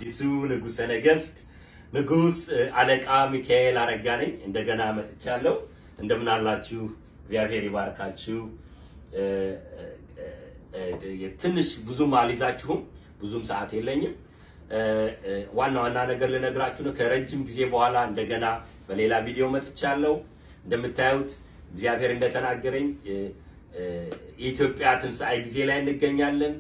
አዲሱ ንጉሠ ነገሥት ንጉሥ አለቃ ሚካኤል አረጋ ነኝ። እንደገና መጥቻለሁ። እንደምን አላችሁ? እግዚአብሔር ይባርካችሁ። ትንሽ ብዙም አልይዛችሁም፣ ብዙም ሰዓት የለኝም። ዋና ነገር ልነግራችሁ ነው። ከረጅም ጊዜ በኋላ እንደገና በሌላ ቪዲዮ መጥቻለሁ። እንደምታዩት እግዚአብሔር እንደተናገረኝ የኢትዮጵያ ትንሣኤ ጊዜ ላይ እንገኛለን።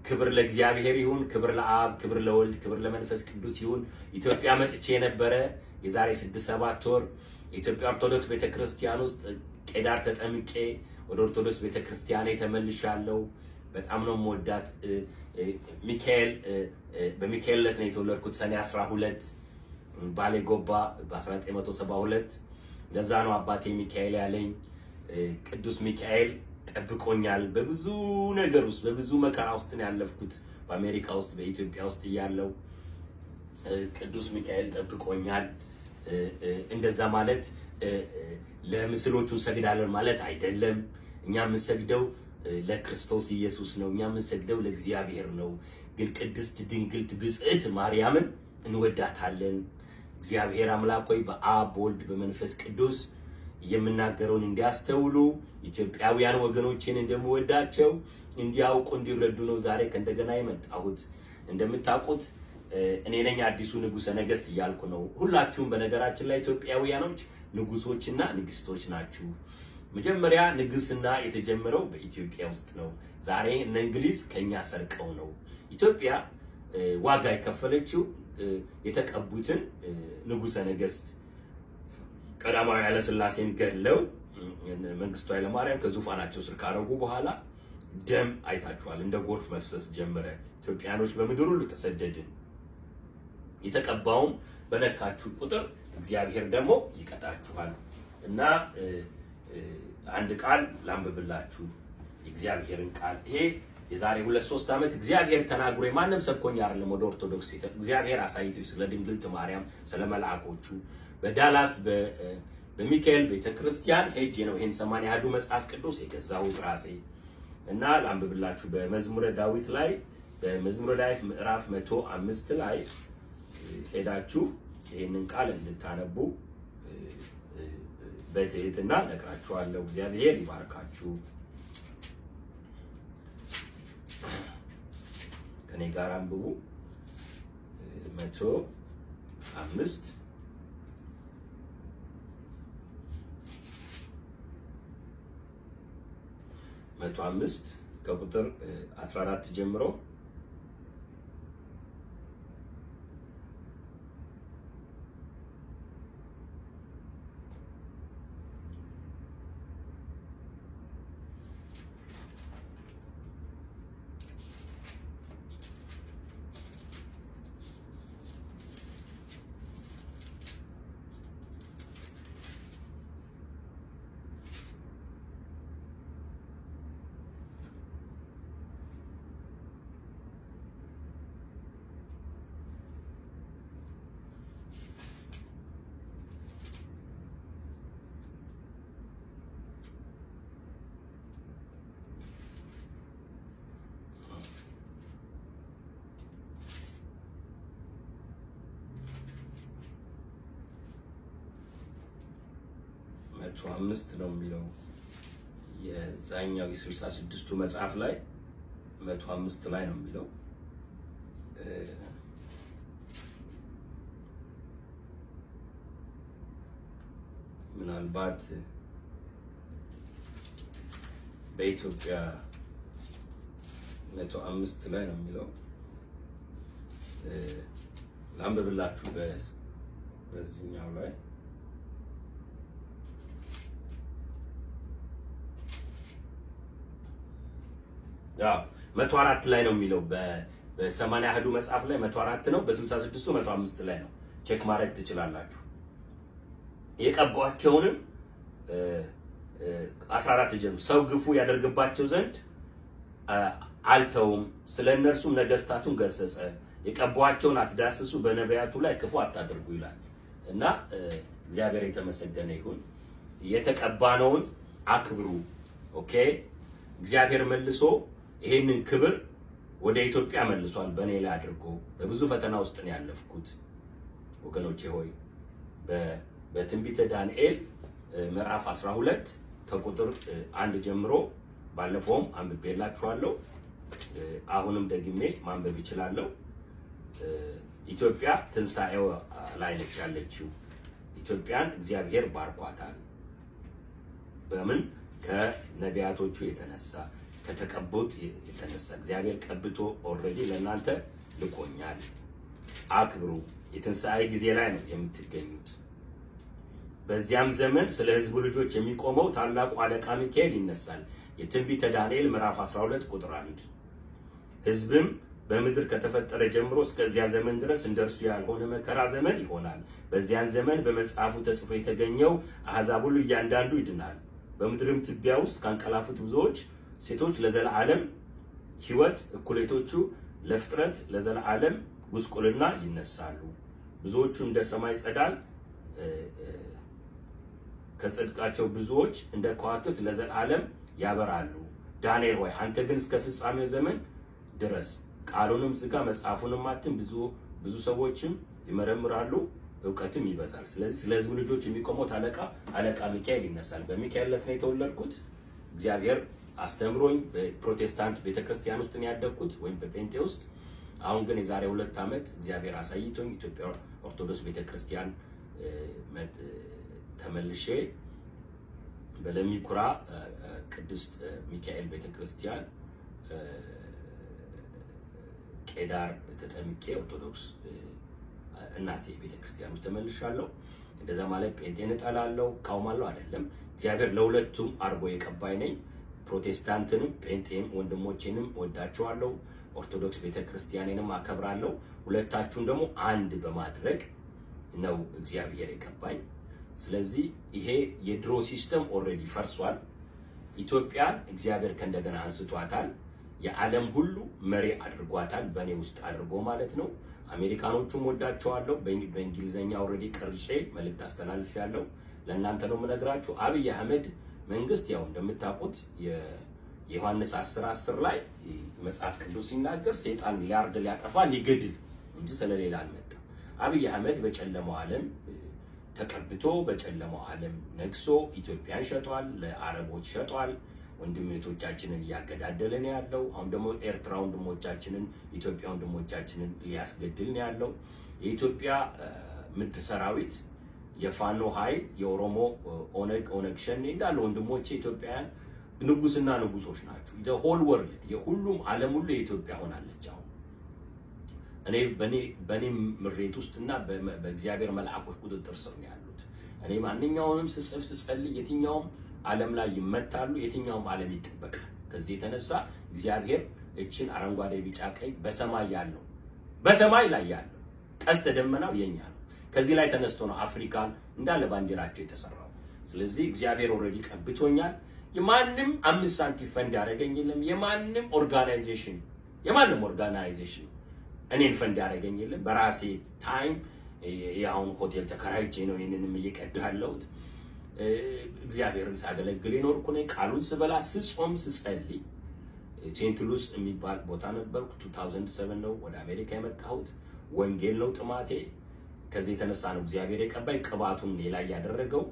ክብር ለእግዚአብሔር ይሁን፣ ክብር ለአብ፣ ክብር ለወልድ፣ ክብር ለመንፈስ ቅዱስ ይሁን። ኢትዮጵያ መጥቼ የነበረ የዛሬ 6-7 ወር የኢትዮጵያ ኦርቶዶክስ ቤተክርስቲያን ውስጥ ቄዳር ተጠምቄ ወደ ኦርቶዶክስ ቤተክርስቲያን ተመልሻለሁ። በጣም ነው የምወዳት። ሚካኤል በሚካኤል ዕለት ነው የተወለድኩት፣ ሰኔ 12 ባሌ ጎባ በ1972። ለዛ ነው አባቴ ሚካኤል ያለኝ። ቅዱስ ሚካኤል ጠብቆኛል። በብዙ ነገር ውስጥ በብዙ መከራ ውስጥ ነው ያለፍኩት። በአሜሪካ ውስጥ በኢትዮጵያ ውስጥ እያለው ቅዱስ ሚካኤል ጠብቆኛል። እንደዛ ማለት ለምስሎቹ እንሰግዳለን ማለት አይደለም። እኛ የምንሰግደው ለክርስቶስ ኢየሱስ ነው። እኛ የምንሰግደው ለእግዚአብሔር ነው። ግን ቅድስት ድንግልት ብጽዕት ማርያምን እንወዳታለን። እግዚአብሔር አምላክ ሆይ በአብ በወልድ በመንፈስ ቅዱስ የምናገረውን እንዲያስተውሉ ኢትዮጵያውያን ወገኖችን እንደምወዳቸው እንዲያውቁ እንዲረዱ ነው ዛሬ ከእንደገና የመጣሁት። እንደምታውቁት እኔ ነኝ አዲሱ ንጉሠ ነገሥት እያልኩ ነው። ሁላችሁም በነገራችን ላይ ኢትዮጵያውያኖች ንጉሶችና ንግስቶች ናችሁ። መጀመሪያ ንግስና የተጀመረው በኢትዮጵያ ውስጥ ነው። ዛሬ እነ እንግሊዝ ከኛ ሰርቀው ነው። ኢትዮጵያ ዋጋ የከፈለችው የተቀቡትን ንጉሠ ነገሥት ቀዳማዊ ኃይለ ሥላሴን ገድለው መንግስቱ ኃይለ ማርያም ከዙፋናቸው ስር ካረጉ በኋላ ደም አይታችኋል፣ እንደ ጎርፍ መፍሰስ ጀመረ። ኢትዮጵያኖች በምድር ሁሉ ተሰደድን። የተቀባውም በነካችሁ ቁጥር እግዚአብሔር ደግሞ ይቀጣችኋል። እና አንድ ቃል ላንብብላችሁ፣ የእግዚአብሔርን ቃል። ይሄ የዛሬ 2-3 ዓመት እግዚአብሔር ተናግሮ ማንም ሰብኮኝ አይደለም ወደ ኦርቶዶክስ እግዚአብሔር አሳይቶኝ ስለ ድንግልት ማርያም ስለ መልአኮቹ በዳላስ በሚካኤል ቤተክርስቲያን ሄጄ ነው ይሄን 81ዱ መጽሐፍ ቅዱስ የገዛሁት ራሴ። እና ላንብብላችሁ በመዝሙረ ዳዊት ላይ በመዝሙረ ዳዊት ምዕራፍ 105 ላይ ሄዳችሁ ይሄንን ቃል እንድታነቡ በትህትና ነግራችኋለሁ። እግዚአብሔር ይባርካችሁ። ከኔ ጋር አንብቡ። 105 ከቁጥር 14 ጀምሮ አምስት ነው የሚለው የዛኛው የ66ቱ መጽሐፍ ላይ 105 ላይ ነው የሚለው። ምናልባት በኢትዮጵያ 105 ላይ ነው የሚለው። ላንብብላችሁ በዚህኛው ላይ 104 ላይ ነው የሚለው። በ81ዱ መጽሐፍ ላይ 104 ነው። በ66ቱ 105 ላይ ነው። ቼክ ማድረግ ትችላላችሁ። የቀባቸውንም 14 ጀምሮ ሰው ግፉ ያደርግባቸው ዘንድ አልተውም፣ ስለ እነርሱም ነገስታቱን ገሰጸ። የቀባቸውን አትዳስሱ፣ በነቢያቱ ላይ ክፉ አታድርጉ ይላል። እና እግዚአብሔር የተመሰገነ ይሁን። የተቀባነውን አክብሩ። ኦኬ። እግዚአብሔር መልሶ ይሄንን ክብር ወደ ኢትዮጵያ መልሷል በኔ ላይ አድርጎ። በብዙ ፈተና ውስጥ ነው ያለፍኩት ወገኖቼ ሆይ። በትንቢተ ዳንኤል ምዕራፍ 12 ከቁጥር 1 ጀምሮ ባለፈውም አንብቤላችኋለሁ፣ አሁንም ደግሜ ማንበብ ይችላለሁ። ኢትዮጵያ ትንሳኤው ላይ ነች ያለችው። ኢትዮጵያን እግዚአብሔር ባርኳታል። በምን? ከነቢያቶቹ የተነሳ ከተቀቡት የተነሳ እግዚአብሔር ቀብቶ ኦልሬዲ ለእናንተ ልቆኛል። አክብሩ። የትንሳኤ ጊዜ ላይ ነው የምትገኙት። በዚያም ዘመን ስለ ሕዝቡ ልጆች የሚቆመው ታላቁ አለቃ ሚካኤል ይነሳል። የትንቢተ ዳንኤል ምዕራፍ 12 ቁጥር 1። ሕዝብም በምድር ከተፈጠረ ጀምሮ እስከዚያ ዘመን ድረስ እንደርሱ ያልሆነ መከራ ዘመን ይሆናል። በዚያን ዘመን በመጽሐፉ ተጽፎ የተገኘው አሕዛብ ሁሉ እያንዳንዱ ይድናል። በምድርም ትቢያ ውስጥ ካንቀላፉት ብዙዎች ሴቶች ለዘላለም ሕይወት፣ እኩሌቶቹ ለፍጥረት ለዘላለም ጉስቁልና ይነሳሉ። ብዙዎቹ እንደ ሰማይ ጸዳል ከጽድቃቸው ብዙዎች እንደ ከዋክብት ለዘላለም ያበራሉ። ዳንኤል ሆይ አንተ ግን እስከ ፍጻሜው ዘመን ድረስ ቃሉንም ዝጋ፣ መጽሐፉንም አትም። ብዙ ሰዎችም ይመረምራሉ፣ እውቀትም ይበዛል። ስለዚህ ስለ ሕዝብ ልጆች የሚቆመው አለቃ ሚካኤል ይነሳል። በሚካኤል ዕለት ነው የተወለድኩት። እግዚአብሔር አስተምሮኝ በፕሮቴስታንት ቤተክርስቲያን ውስጥ ነው ያደግኩት፣ ወይም በፔንቴ ውስጥ። አሁን ግን የዛሬ 2 ዓመት እግዚአብሔር አሳይቶኝ ኢትዮጵያ ኦርቶዶክስ ቤተክርስቲያን ተመልሼ በለሚኩራ ቅድስት ሚካኤል ቤተክርስቲያን ቄዳር ተጠምቄ ኦርቶዶክስ እናቴ ቤተክርስቲያን ውስጥ ተመልሻለሁ። እንደዛ ማለት ጴንጤን እጠላለሁ ካውማለሁ አይደለም። እግዚአብሔር ለሁለቱም አርጎ የቀባይ ነኝ። ፕሮቴስታንትንም ጴንጤም ወንድሞቼንም ወዳቸዋለሁ። ኦርቶዶክስ ቤተክርስቲያኔንም አከብራለሁ። ሁለታችሁን ደግሞ አንድ በማድረግ ነው እግዚአብሔር የቀባኝ። ስለዚህ ይሄ የድሮ ሲስተም ኦልሬዲ ፈርሷል። ኢትዮጵያን እግዚአብሔር ከእንደገና አንስቷታል። የዓለም ሁሉ መሪ አድርጓታል፣ በእኔ ውስጥ አድርጎ ማለት ነው። አሜሪካኖቹም ወዳቸዋለሁ። በእንግሊዘኛ ኦልሬዲ ቀርጬ መልእክት አስተላልፌያለሁ። ለእናንተ ነው የምነግራችሁ። አብይ አህመድ መንግስት ያው እንደምታውቁት የዮሐንስ 10:10 ላይ መጽሐፍ ቅዱስ ሲናገር ሰይጣን ሊያርድ ሊያጠፋ ሊገድል እንጂ ስለሌላ አልመጣም። አብይ አህመድ በጨለማው ዓለም ተቀብቶ በጨለማው ዓለም ነግሶ ኢትዮጵያን ሸጧል፣ ለአረቦች ሸጧል። ወንድሞቻችንን እያገዳደለ ነው ያለው። አሁን ደግሞ ኤርትራ ወንድሞቻችንን፣ ኢትዮጵያ ወንድሞቻችንን ሊያስገድል ነው ያለው። የኢትዮጵያ ምድር ሰራዊት፣ የፋኖ ኃይል፣ የኦሮሞ ኦነግ ሸኔ እንዳለ ወንድሞቼ ኢትዮጵያውያን ንጉስና ንጉሶች ናቸው። ሆል ወርልድ የሁሉም ዓለም ሁሉ የኢትዮጵያ ሆናለች። አሁን በኔ ምሬት ውስጥና በእግዚአብሔር መልአኮች ቁጥጥር ስር ነው ያሉት። እኔ ማንኛውንም ስጽፍ ስጸልይ የትኛውም ዓለም ላይ ይመታሉ፣ የትኛውም ዓለም ይጠበቃል። ከዚህ የተነሳ እግዚአብሔር እችን አረንጓዴ ቢጫ ቀይ በሰማይ ላይ ያለው ቀስተ ደመናው የኛ ነው። ከዚህ ላይ ተነስቶ ነው አፍሪካን እንዳለ ባንዲራቸው የተሰራው። ስለዚህ እግዚአብሔር ኦልሬዲ ቀብቶኛል። የማንም 5 ሳንቲም ፈንድ ያደረገኝ የለም። የማንም ኦርጋናይዜሽን እኔን ፈንድ ያደረገኝ የለም። በራሴ ታይም ያሁን ሆቴል ተከራይቼ ነው ይሄንንም እየቀዳለሁት። እግዚአብሔርን ሳገለግል የኖርኩ ነኝ። ቃሉን ስበላ ስጾም ስጸልይ ሴንት ሉስ የሚባል ቦታ ነበርኩ። 2007 ነው ወደ አሜሪካ የመጣሁት። ወንጌል ነው ጥማቴ። ከዚህ የተነሳ ነው እግዚአብሔር የቀባይ ቅባቱን እኔ ላይ ያደረገው።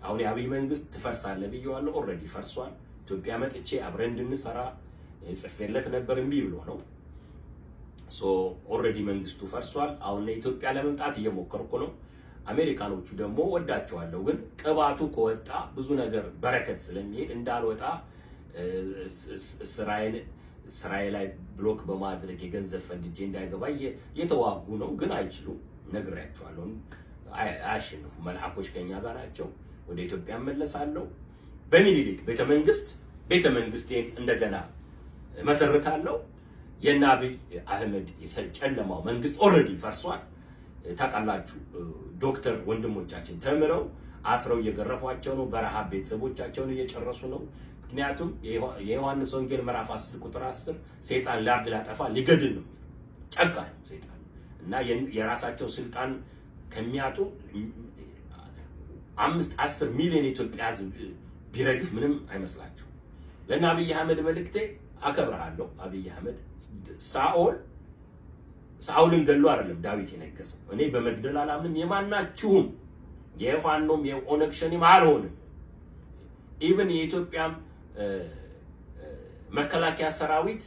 አሁን የአብይ መንግስት ትፈርሳለህ ብየዋለሁ። ኦልሬዲ ፈርሷል። ኢትዮጵያ መጥቼ አብረን እንድንሰራ ጽፌለት ነበር፣ እምቢ ብሎ ነው። ኦልሬዲ መንግስቱ ፈርሷል። አሁን ለኢትዮጵያ ለመምጣት እየሞከርኩ ነው። አሜሪካኖቹ ደግሞ ወዳቸዋለሁ፣ ግን ቅባቱ ከወጣ ብዙ ነገር በረከት ስለሚሄድ እንዳልወጣ ስራዬ ላይ ብሎክ በማድረግ የገንዘብ ፈንድጄ እንዳይገባ የተዋጉ ነው። ግን አይችሉም፣ ነግሬያቸዋለሁ። አያሸንፉ። መልአኮች ከኛ ጋር ናቸው። ወደ ኢትዮጵያ መለሳለሁ። በሚኒሊክ ቤተመንግስቴን እንደገና መሰረታለሁ። የአብይ አህመድ ጨለማው መንግስት ኦልሬዲ ፈርሷል። ታውቃላችሁ፣ ዶክተር ወንድሞቻችን ተምረው አስረው እየገረፏቸው ነው። በረሃብ ቤተሰቦቻቸውን እየጨረሱ ነው። ምክንያቱም የዮሐንስ ወንጌል ምዕራፍ 10 ቁጥር 10 ሰይጣን ሊያርድ ሊያጠፋ ሊገድል ነው። ጨካኝ ነው ሰይጣን እና የራሳቸው ስልጣን ከሚያጡ 5-10 ሚሊዮን ኢትዮጵያ ሕዝብ ቢረግፍ ምንም አይመስላቸው። ለአብይ አህመድ መልእክቴ አከብራለሁ አብይ አህመድ ሳኦልን ገሎ አይደለም ዳዊት የነገሰው እኔ በመግደል አላምንም የማናችሁም የፋኖም የኦነግ ሸኔም አልሆንም ኢቭን የኢትዮጵያ መከላከያ ሰራዊት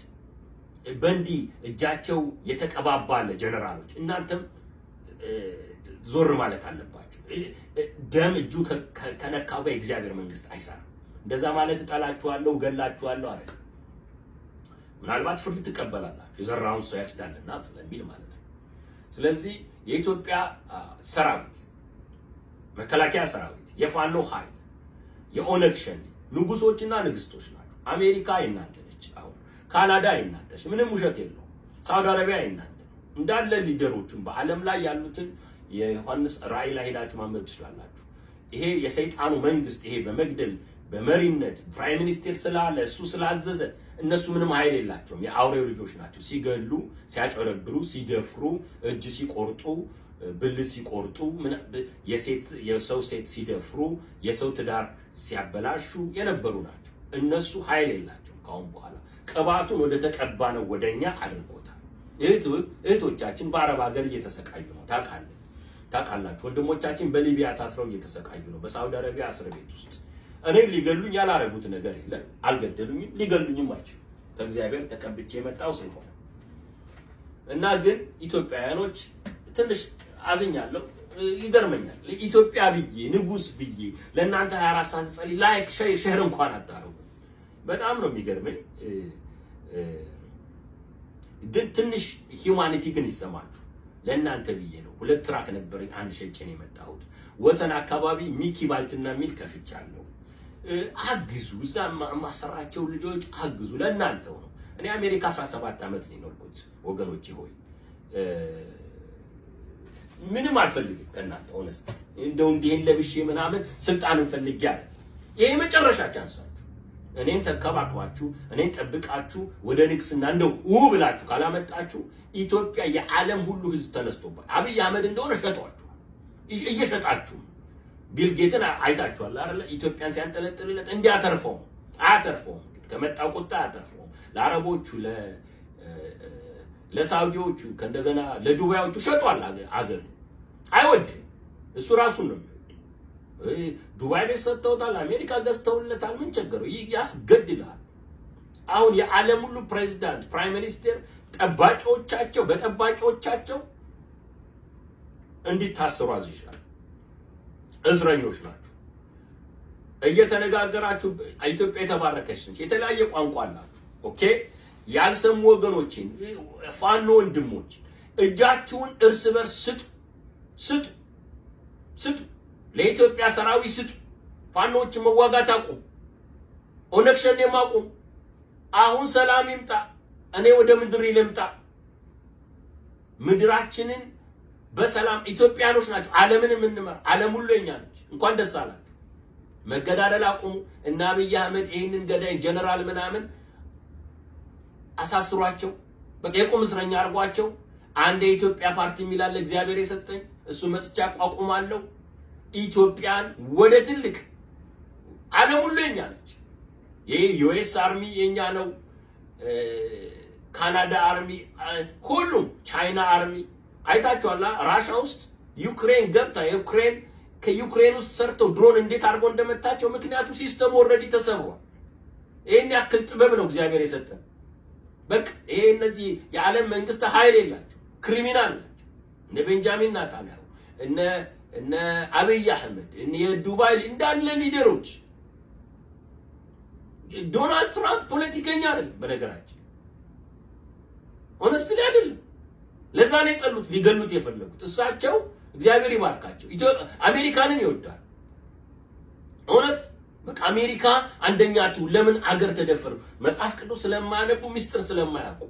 በእንዲ እጃቸው የተቀባባለ ጀነራሎች እናንተም ዞር ማለት አለባችሁ ደም እጁ ከነካው በእግዚአብሔር መንግስት አይሰራም እንደዛ ማለት ጠላችኋለሁ ገላችኋለሁ አይደል ምናልባት ፍርድ ተቀበላላችሁ የዘራውን ሰው ያጭዳልና ስለሚል ማለት ነው ስለዚህ የኢትዮጵያ ሰራዊት መከላከያ ሰራዊት የፋኖ ኃይል የኦነግ ሸኔ ንጉሶችና ንግስቶች ናቸው አሜሪካ የናንተ ነች አሁን ካናዳ የናንተ ነች ምንም ውሸት የለው ሳውዲ አረቢያ የናንተ እንዳለ ሊደሮቹን በአለም ላይ ያሉትን የዮሐንስ ራእይ ላይ ሄዳችሁ ማንበብ ትችላላችሁ ይሄ የሰይጣኑ መንግስት ይሄ በመግደል በመሪነት ፕራይም ሚኒስተር ስላለ እሱ ስላዘዘ እነሱ ምንም ኃይል የላቸውም የአውሬው ልጆች ናቸው ሲገሉ ሲያጨረብሩ ሲደፍሩ እጅ ሲቆርጡ ብልት ሲቆርጡ የሰው ሴት ሲደፍሩ የሰው ትዳር ሲያበላሹ የነበሩ ናቸው እነሱ ኃይል የላቸውም ካሁን በኋላ ቅባቱን ወደ ተቀባነው ወደኛ አድርጎታል እህቶቻችን በአረብ ሀገር እየተሰቃዩ ነው ታውቃላችሁ ወንድሞቻችን በሊቢያ ታስረው እየተሰቃዩ ነው በሳውዲ አረቢያ እስር ቤት ውስጥ እኔ ሊገሉኝ ያላረጉት ነገር የለም አልገደሉኝም ሊገሉኝም አይችሉ ከእግዚአብሔር ተቀብጬ የመጣው ስለሆነ እና ግን ኢትዮጵያውያኖች ትንሽ አዝኛለሁ ይገርመኛል ኢትዮጵያ ብዬ ንጉስ ብዬ ለእናንተ 24 ሰዓት ጸልይ ላይክ ሼር እንኳን አታረጉ በጣም ነው የሚገርመኝ ትንሽ ሂዩማኒቲ ግን ይሰማችሁ ለእናንተ ብዬ ነው ሁለት ትራክ ነበር አንድ ሸጬን የመጣሁት ወሰን አካባቢ ሚኪ ባልትና ሚል ከፍቻለሁ አግዙ እዛ ማሰራቸው ልጆች አግዙ ለእናንተው ነው እኔ አሜሪካ 17 አመት ነው የኖርኩት ወገኖቼ ሆይ ምንም አልፈልግም ከእናንተ ሆነስት እንደው እንዲህን ለብሼ ምናምን ስልጣንን ፈልጌ አይደል ይሄ መጨረሻ ቻንሳችሁ እኔን ተከባክባችሁ እኔን ጠብቃችሁ ወደ ንግስና እንደው ብላችሁ ካላመጣችሁ ኢትዮጵያ የዓለም ሁሉ ህዝብ ተነስቶባት አብይ አህመድ እንደሆነ ሸጧችሁ እየሸጣችሁ ቢል ጌትን አይታችኋል አይደል ኢትዮጵያን ሲያንጠለጥልለት እንዲያተርፈው አያተርፈው ከመጣው ቁጣ አያተርፈው ለአረቦቹ ለሳውዲዎቹ ከእንደገና ለዱባዮቹ ሸጧል አገር አይወድ እሱ ራሱ ነው ዱባይ ቤት ሰጥተውታል አሜሪካ ገዝተውለታል ምን ቸገረው ያስገድላል አሁን የዓለም ሁሉ ፕሬዝዳንት ፕራይም ሚኒስተር በጠባቂዎቻቸው እንዲታሰሩ አዝይሻል እስረኞች ናቸው እየተነጋገራችሁ ኢትዮጵያ የተባረከች ነች የተለያየ ቋንቋ አላችሁ ኦኬ ያልሰሙ ወገኖችን ፋኖ ወንድሞች እጃችሁን እርስ በርስ ስጡ ለኢትዮጵያ ሰራዊት ስጡ ፋኖች መዋጋት አቁም ኦነግ ሸኔ ማቁም አሁን ሰላም ይምጣ እኔ ወደ ምድር ይልምጣ ምድራችንን በሰላም ኢትዮጵያኖች ናቸው ዓለምን ምንመር ዓለም ሁሉ የኛ ነች እንኳን ደስ አላችሁ መገዳደል አቁሙ እና አብይ አህመድ ይሄንን ገዳይ ጀነራል ምናምን አሳስሯቸው በቃ የቁም እስረኛ አርጓቸው አንድ የኢትዮጵያ ፓርቲ ሚላል እግዚአብሔር የሰጠኝ እሱ መጥቻ አቋቁማለሁ ኢትዮጵያን ወደ ትልቅ ዓለም ሁሉ የኛ ነች ይሄ ዩኤስ አርሚ የኛ ነው ካናዳ አርሚ ሁሉም ቻይና አርሚ አይታችኋል ራሻ ውስጥ ዩክሬን ገብታ ከዩክሬን ውስጥ ሰርተው ድሮን እንዴት አርጎ እንደመታቸው ምክንያቱም ሲስተሙ ኦሬዲ ተሰሯል ይሄን ያክል ጥበብ ነው እግዚአብሔር የሰጠን በቃ ይሄ እነዚህ የዓለም መንግስት ኃይል የላቸው ክሪሚናል ናቸው እነ ቤንጃሚን ኔታንያሁ እነ አብይ አህመድ እነ የዱባይ እንዳለ ሊደሮች ዶናልድ ትራምፕ ፖለቲከኛ አይደለም በነገራችን ሆነስትሊ አይደለም ለዛ ነው የጠሉት ሊገሉት የፈለጉት እሳቸው እግዚአብሔር ይባርካቸው አሜሪካንን ይወዳል እውነት በቃ አሜሪካ አንደኛቱ ለምን አገር ተደፈሩ መጽሐፍ ቅዱስ ስለማያነቡ ሚስጥር ስለማያውቁ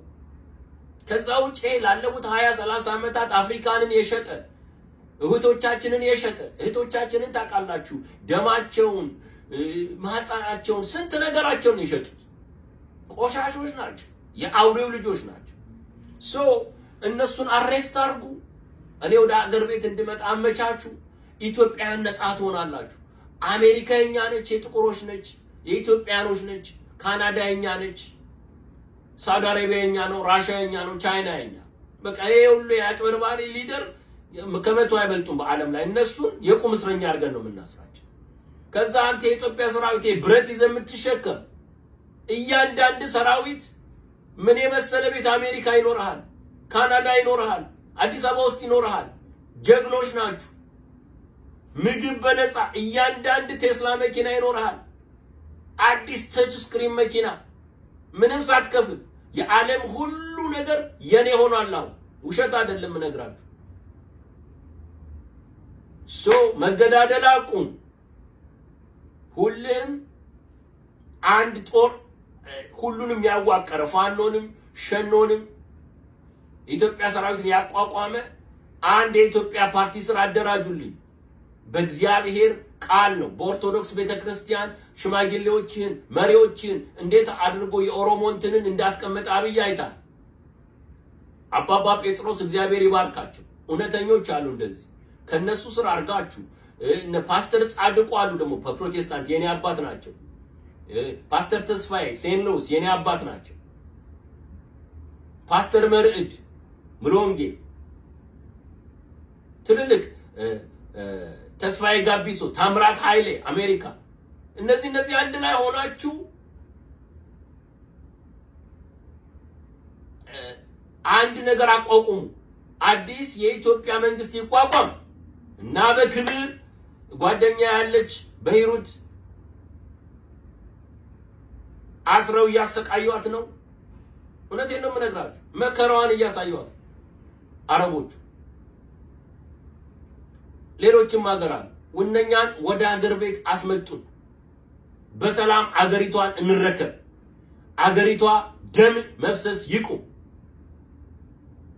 ከዛ ውጪ ላለፉት 20-30 አመታት አፍሪካንን የሸጠ እህቶቻችንን ታቃላችሁ ደማቸውን ማህፀናቸውን ስንት ነገራቸውን የሸጡት ቆሻሾች ናቸው የአውሬው ልጆች ናቸው እነሱን አሬስት አርጉ እኔ ወደ አገር ቤት እንድመጣ አመቻቹ ኢትዮጵያን ነፃ ትሆናላችሁ አሜሪካ የኛ ነች የጥቁሮች ነች የኢትዮጵያኖች ነች ካናዳ የኛ ነች ሳውዲ አረቢያ የኛ ነው፣ ራሽያ የኛ ነው፣ ቻይና የኛ። በቃ ይሄ ሁሉ ያጭበርባሪ ሊደር ከመቶ አይበልጡም በዓለም ላይ። እነሱን የቁም እስረኛ አድርገን ነው የምናስራቸው። ከዛ አንተ የኢትዮጵያ ሰራዊት ብረት ይዘህ የምትሸከም እያንዳንድ ሰራዊት ምን የመሰለ ቤት አሜሪካ ይኖርሃል፣ ካናዳ ይኖርሃል፣ አዲስ አበባ ውስጥ ይኖርሃል። ጀግኖች ናችሁ። ምግብ በነፃ እያንዳንድ ቴስላ መኪና ይኖርሃል። አዲስ ተች ስክሪን መኪና ምንም ሳትከፍል የዓለም ሁሉ ነገር የኔ ሆኗል። አሁን ውሸት አይደለም እነግራችሁ። መገዳደል አቁም። ሁሉም አንድ ጦር ሁሉንም ያዋቀረ ፋኖንም ሸኖንም ኢትዮጵያ ሰራዊትን ያቋቋመ አንድ የኢትዮጵያ ፓርቲ ስራ አደራጁልኝ። በእግዚአብሔር ቃል ነው። በኦርቶዶክስ ቤተክርስቲያን ሽማግሌዎችን መሪዎችን እንዴት አድርጎ የኦሮሞንትንን እንዳስቀመጠ አብይ አይታል። አባባ ጴጥሮስ እግዚአብሔር ይባርካቸው እውነተኞች አሉ። እንደዚህ ከነሱ ስራ አርጋችሁ እነ ፓስተር ጻድቁ አሉ ደግሞ በፕሮቴስታንት የኔ አባት ናቸው። ፓስተር ተስፋዬ ሴንሎስ የኔ አባት ናቸው። ፓስተር መርዕድ ምሎንጌ ትልልቅ ተስፋዬ ጋቢሶ ታምራት ኃይሌ አሜሪካ እነዚህ አንድ ላይ ሆናችሁ አንድ ነገር አቋቁሙ። አዲስ የኢትዮጵያ መንግስት ይቋቋም እና በክብር ጓደኛ ያለች በሂሩት አስረው እያሰቃዩት ነው። እውነቴን ነው የምነግራችሁ። መከራዋን እያሳዩት አረቦቹ ሌሎችም ሀገር አሉ። ወነኛን ወደ ሀገር ቤት አስመጡን። በሰላም አገሪቷን እንረከብ። አገሪቷ ደም መፍሰስ ይቁም።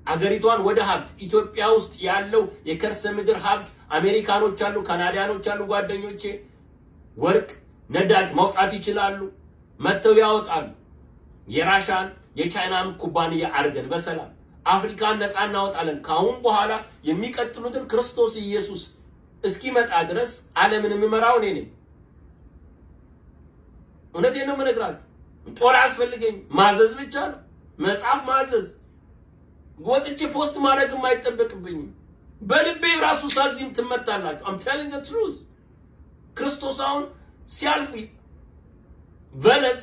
አገሪቷን ወደ ሀብት ኢትዮጵያ ውስጥ ያለው የከርሰ ምድር ሀብት አሜሪካኖች አሉ፣ ካናዳኖች አሉ። ጓደኞቼ ወርቅ ነዳጅ ማውጣት ይችላሉ። መተው ያወጣሉ። የራሻን የቻይናን ኩባንያ አርገን በሰላም አፍሪካን ነፃ እናወጣለን። ካሁን በኋላ የሚቀጥሉትን ክርስቶስ ኢየሱስ እስኪመጣ ድረስ ዓለምን የምመራው እኔ ነኝ። እውነቴን ነው የምነግራችሁ። ጦር አያስፈልገኝ፣ ማዘዝ ብቻ ነው። መጽሐፍ ማዘዝ ወጥቼ ፖስት ማድረግ የማይጠበቅብኝም። በልቤ ራሱ ሳዚም ትመታላችሁ። I'm telling the truth። ክርስቶስ አሁን ሲያልፍ በለስ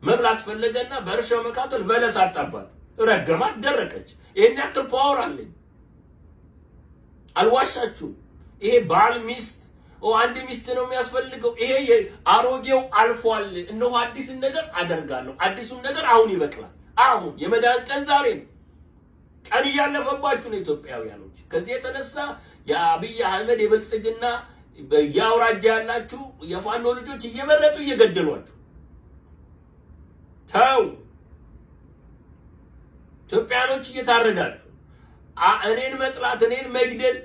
መብላት ፈለገና በእርሻው መካከል በለስ አጣባት፣ ረገማት፣ ደረቀች። ይሄን ያክል ፓወር አለኝ። አልዋሻችሁም። ይሄ ባል ሚስት አንድ ሚስት ነው የሚያስፈልገው። ይሄ አሮጌው አልፏል። እነሆ አዲስን ነገር አደርጋለሁ። አዲሱን ነገር አሁን ይበቅላል። አሁን የመዳን ቀን ዛሬ ነው። ቀን እያለፈባችሁ ነው ኢትዮጵያውያኖች። ከዚህ የተነሳ የአብይ አህመድ የብልጽግና በያውራጃ ያላችሁ የፋኖ ልጆች እየመረጡ እየገደሏችሁ ተው። ኢትዮጵያኖች እየታረዳችሁ እኔን መጥላት እኔን መግደል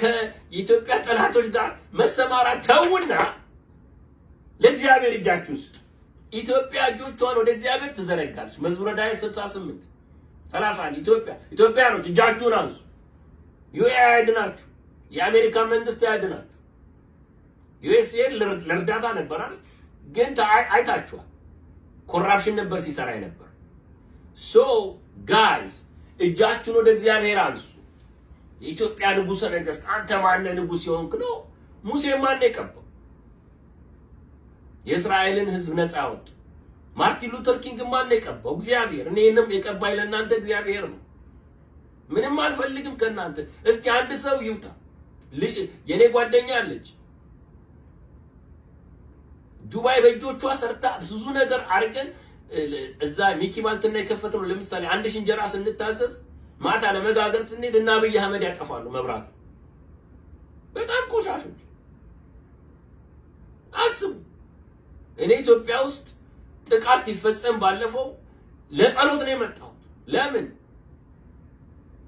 ከኢትዮጵያ ጠላቶች ጋር መሰማራት ተውና ለእግዚአብሔር እጃችሁን ስጡ። ኢትዮጵያ እጆቿን ወደ እግዚአብሔር ትዘረጋለች። መዝሙረ ዳዊት 68:30 ኢትዮጵያኖች እጃችሁን አንሱ። ዩኤኢ ያድናችሁ፣ የአሜሪካ መንግስት ያድናችሁ። ዩኤስኤ ለእርዳታ ነበር አይደል? ግን አይታችኋል። ኮራፕሽን ነበር ሲሰራ ነበር። ሶ ጋይስ እጃችሁን ወደ እግዚአብሔር አንሱ። የኢትዮጵያ ንጉሠ ነገሥት አንተ ማነህ ንጉሥ የሆንክ ነው? ሙሴ ማን የቀባው? የእስራኤልን ህዝብ ነፃ ያወጣ ማርቲን ሉተር ኪንግ ማን የቀባው? እግዚአብሔር። እኔንም የቀባይ ለእናንተ እግዚአብሔር ነው። ምንም አልፈልግም ከእናንተ። እስቲ አንድ ሰው ይውጣ። የኔ ጓደኛ አለች ዱባይ በእጆቿ ሰርታ ብዙ ነገር አርገን እዛ ሚኪ ማልትና የከፈተው ለምሳሌ 1000 እንጀራ ስንታዘዝ ማታ ለመጋገር ስንሄድ እና አብይ አህመድ ያጠፋሉ መብራት። በጣም ቆሻሾች። አስቡ። እኔ ኢትዮጵያ ውስጥ ጥቃት ሲፈጸም ባለፈው ለጸሎት ነው የመጣሁት። ለምን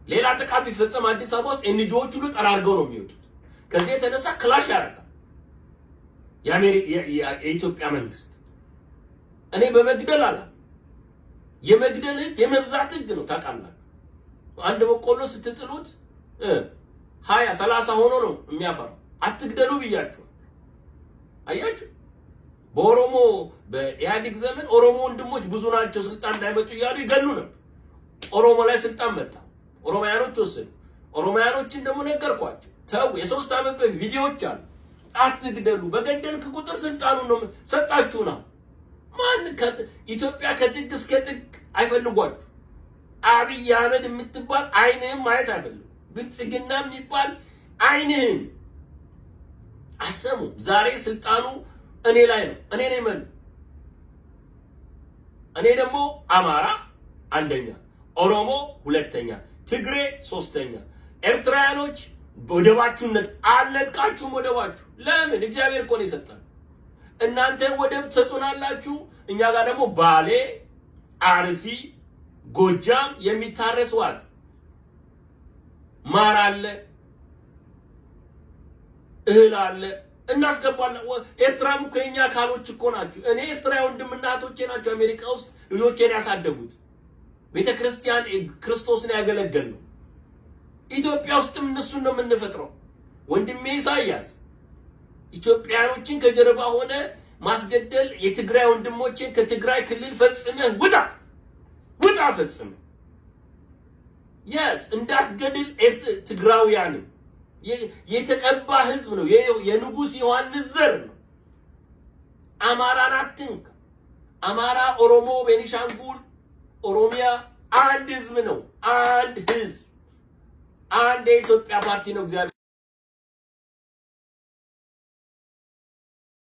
ሌላ ጥቃት ቢፈጸም አዲስ አበባ ውስጥ ኤንጂኦዎች ሁሉ ጠራርገው ነው የሚወጡት። ከዚህ የተነሳ ክላሽ ያደርጋል የኢትዮጵያ መንግስት። እኔ በመግደል አላ የመግደል ህግ የመብዛት ህግ ነው ታውቃላችሁ። አንድ በቆሎ ስትጥሉት 20 30 ሆኖ ነው የሚያፈራው። አትግደሉ ብያችሁ። አያችሁ በኦሮሞ በኢህአዴግ ዘመን ኦሮሞ ወንድሞች ብዙ ናቸው ስልጣን እንዳይመጡ እያሉ ይገሉ ነበር። ኦሮሞ ላይ ስልጣን መጣ፣ ኦሮሞያኖች ወሰዱ። ኦሮሞያኖችን ደግሞ ነገርኳቸው፣ ተው የ3 ዓመት ቪዲዮዎች አሉ፣ አትግደሉ፣ በገደልክ ቁጥር ስልጣኑን ነው ሰጣችሁና ማን ኢትዮጵያ ከጥግ እስከ ጥግ አይፈልጓችሁ። አብይ አህመድ የምትባል አይንህን ማየት አይፈልጉ፣ ብልጽግና የሚባል አይንህን አሰሙ። ዛሬ ስልጣኑ እኔ ላይ ነው፣ እኔ ነኝ መን እኔ ደግሞ አማራ አንደኛ፣ ኦሮሞ ሁለተኛ፣ ትግሬ ሶስተኛ። ኤርትራውያኖች ወደባችሁነት አልነጥቃችሁም። ወደባችሁ ለምን? እግዚአብሔር እኮ ነው የሰጠን። እናንተ ወደብ ትሰጡናላችሁ፣ እኛ ጋር ደግሞ ባሌ፣ አርሲ፣ ጎጃም የሚታረስ ዋት ማር አለ፣ እህል አለ፣ እናስገባለን። ኤርትራም እኮ የኛ አካሎች እኮ ናችሁ። እኔ ኤርትራዊ ወንድምና እህቶቼ ናቸው አሜሪካ ውስጥ ልጆቼን ያሳደጉት፣ ቤተክርስቲያን ክርስቶስን ያገለገሉ። ኢትዮጵያ ውስጥም እነሱን ነው የምንፈጥረው። ወንድሜ ኢሳያስ ኢትዮጵያኖችን ከጀርባ ሆነ ማስገደል፣ የትግራይ ወንድሞችን ከትግራይ ክልል ፈጽመህ ውጣ ፈጽመህ yes እንዳትገድል። ትግራውያን የተቀባ ህዝብ ነው፣ የንጉስ ዮሐንስ ዘር ነው። አማራን አትንካ። አማራ፣ ኦሮሞ፣ ቤኒሻንጉል፣ ኦሮሚያ አንድ ህዝብ ነው። አንድ ህዝብ፣ አንድ የኢትዮጵያ ፓርቲ ነው። እግዚአብሔር